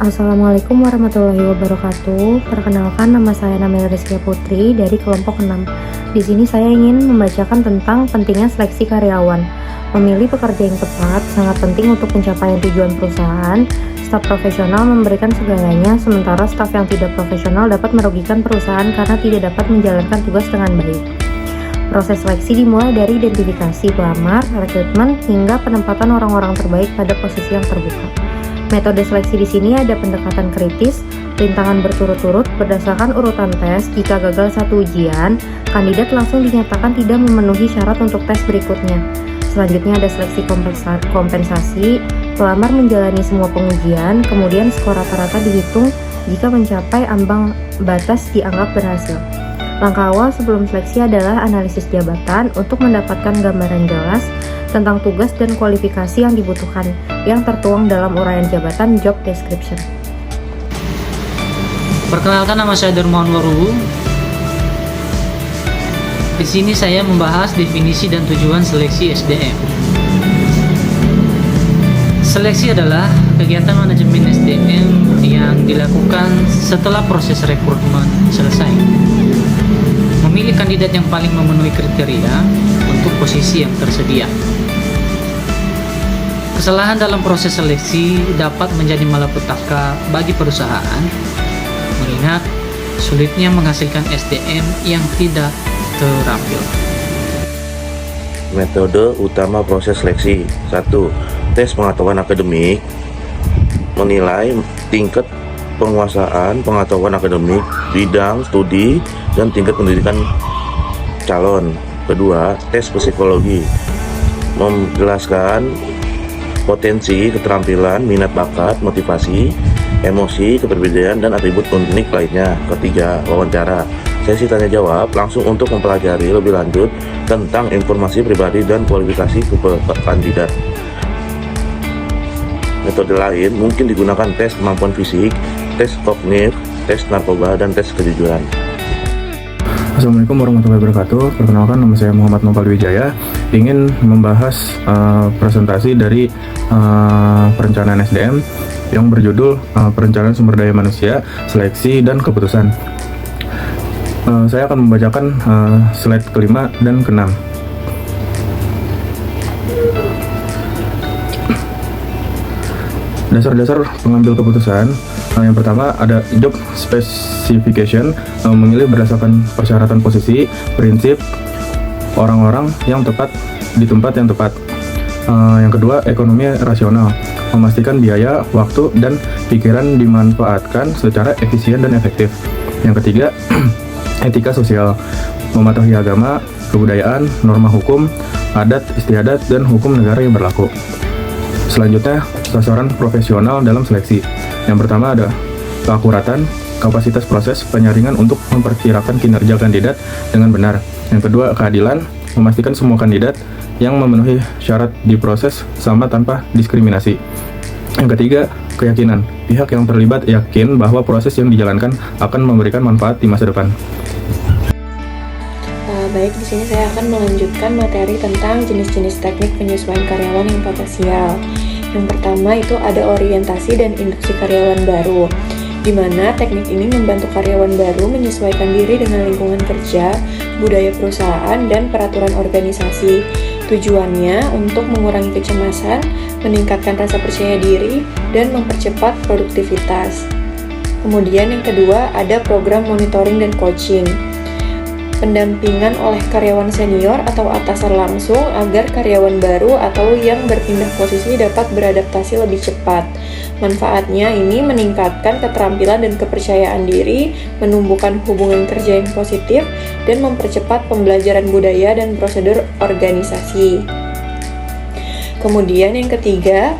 Assalamualaikum warahmatullahi wabarakatuh. Perkenalkan, nama saya Namila Rizkia Putri dari kelompok 6. Di sini saya ingin membacakan tentang pentingnya seleksi karyawan. Memilih pekerja yang tepat sangat penting untuk pencapaian tujuan perusahaan. Staf profesional memberikan segalanya, sementara staf yang tidak profesional dapat merugikan perusahaan karena tidak dapat menjalankan tugas dengan baik. Proses seleksi dimulai dari identifikasi pelamar, rekrutmen, hingga penempatan orang-orang terbaik pada posisi yang terbuka. Metode seleksi di sini ada pendekatan kritis, rintangan berturut-turut berdasarkan urutan tes. Jika gagal satu ujian, kandidat langsung dinyatakan tidak memenuhi syarat untuk tes berikutnya. Selanjutnya ada seleksi kompensasi. Pelamar menjalani semua pengujian, kemudian skor rata-rata dihitung. Jika mencapai ambang batas dianggap berhasil. Langkah awal sebelum seleksi adalah analisis jabatan untuk mendapatkan gambaran jelas tentang tugas dan kualifikasi yang dibutuhkan yang tertuang dalam uraian jabatan job description. Perkenalkan, nama saya Darmawan Waruhu. Di sini saya membahas definisi dan tujuan seleksi SDM. Seleksi adalah kegiatan manajemen SDM yang dilakukan setelah proses rekrutmen selesai. Memilih kandidat yang paling memenuhi kriteria untuk posisi yang tersedia. Kesalahan dalam proses seleksi dapat menjadi malapetaka bagi perusahaan, mengingat sulitnya menghasilkan SDM yang tidak terampil. Metode utama proses seleksi: 1. Tes pengetahuan akademik, menilai tingkat penguasaan pengetahuan akademik, bidang studi, dan tingkat pendidikan calon. Kedua, tes psikologi, menjelaskan potensi, keterampilan, minat bakat, motivasi, emosi, kepribadian, dan atribut unik lainnya. Ketiga, wawancara, sesi tanya jawab langsung untuk mempelajari lebih lanjut tentang informasi pribadi dan kualifikasi kandidat. Metode lain mungkin digunakan tes kemampuan fisik, tes kognitif, tes narkoba, dan tes kejujuran. Assalamualaikum warahmatullahi wabarakatuh. Perkenalkan, nama saya Muhammad Nopal Wijaya. Ingin membahas presentasi dari perencanaan SDM yang berjudul Perencanaan Sumber Daya Manusia, Seleksi dan Keputusan. Saya akan membacakan slide kelima dan keenam. Dasar-dasar pengambil keputusan. Yang pertama ada job specification, memilih berdasarkan persyaratan posisi, prinsip, orang-orang yang tepat di tempat yang tepat. Yang kedua, ekonomi rasional, memastikan biaya, waktu, dan pikiran dimanfaatkan secara efisien dan efektif. Yang ketiga, etika sosial, mematuhi agama, kebudayaan, norma hukum, adat istiadat, dan hukum negara yang berlaku. Selanjutnya, sasaran profesional dalam seleksi. Yang pertama ada keakuratan, kapasitas proses penyaringan untuk memperkirakan kinerja kandidat dengan benar. Yang kedua, keadilan, memastikan semua kandidat yang memenuhi syarat diproses sama tanpa diskriminasi. Yang ketiga, keyakinan, pihak yang terlibat yakin bahwa proses yang dijalankan akan memberikan manfaat di masa depan. Baik, di sini saya akan melanjutkan materi tentang jenis-jenis teknik penyesuaian karyawan yang potensial. Yang pertama itu ada orientasi dan induksi karyawan baru, di mana teknik ini membantu karyawan baru menyesuaikan diri dengan lingkungan kerja, budaya perusahaan, dan peraturan organisasi. Tujuannya untuk mengurangi kecemasan, meningkatkan rasa percaya diri, dan mempercepat produktivitas. Kemudian yang kedua ada program monitoring dan coaching. Pendampingan oleh karyawan senior atau atasan langsung agar karyawan baru atau yang berpindah posisi dapat beradaptasi lebih cepat. Manfaatnya ini meningkatkan keterampilan dan kepercayaan diri, menumbuhkan hubungan kerja yang positif, dan mempercepat pembelajaran budaya dan prosedur organisasi. Kemudian yang ketiga,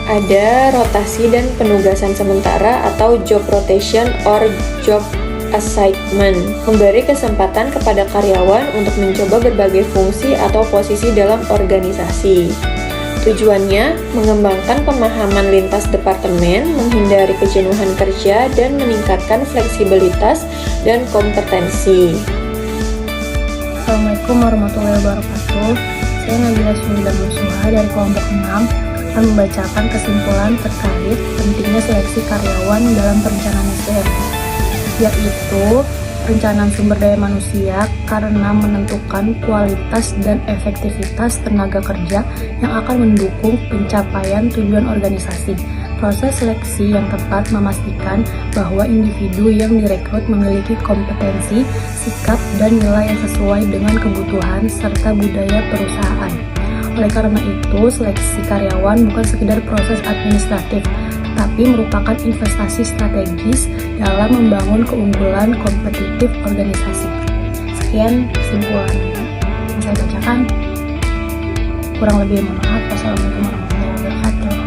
ada rotasi dan penugasan sementara atau job rotation or job assignment, memberi kesempatan kepada karyawan untuk mencoba berbagai fungsi atau posisi dalam organisasi. Tujuannya mengembangkan pemahaman lintas departemen, menghindari kejenuhan kerja, dan meningkatkan fleksibilitas dan kompetensi. Assalamualaikum warahmatullahi wabarakatuh. Saya Nabila Sulida Musuha dari kelompok 6. akan membacakan kesimpulan terkait pentingnya seleksi karyawan dalam perencanaan SDM, yaitu perencanaan sumber daya manusia karena menentukan kualitas dan efektivitas tenaga kerja yang akan mendukung pencapaian tujuan organisasi. Proses seleksi yang tepat memastikan bahwa individu yang direkrut memiliki kompetensi, sikap, dan nilai yang sesuai dengan kebutuhan serta budaya perusahaan. Oleh karena itu, seleksi karyawan bukan sekedar proses administratif, tetapi merupakan investasi strategis dalam membangun keunggulan kompetitif organisasi. Sekian kesimpulan yang saya bacakan. Kurang lebih mohon maaf. Wassalamualaikum warahmatullahi wabarakatuh.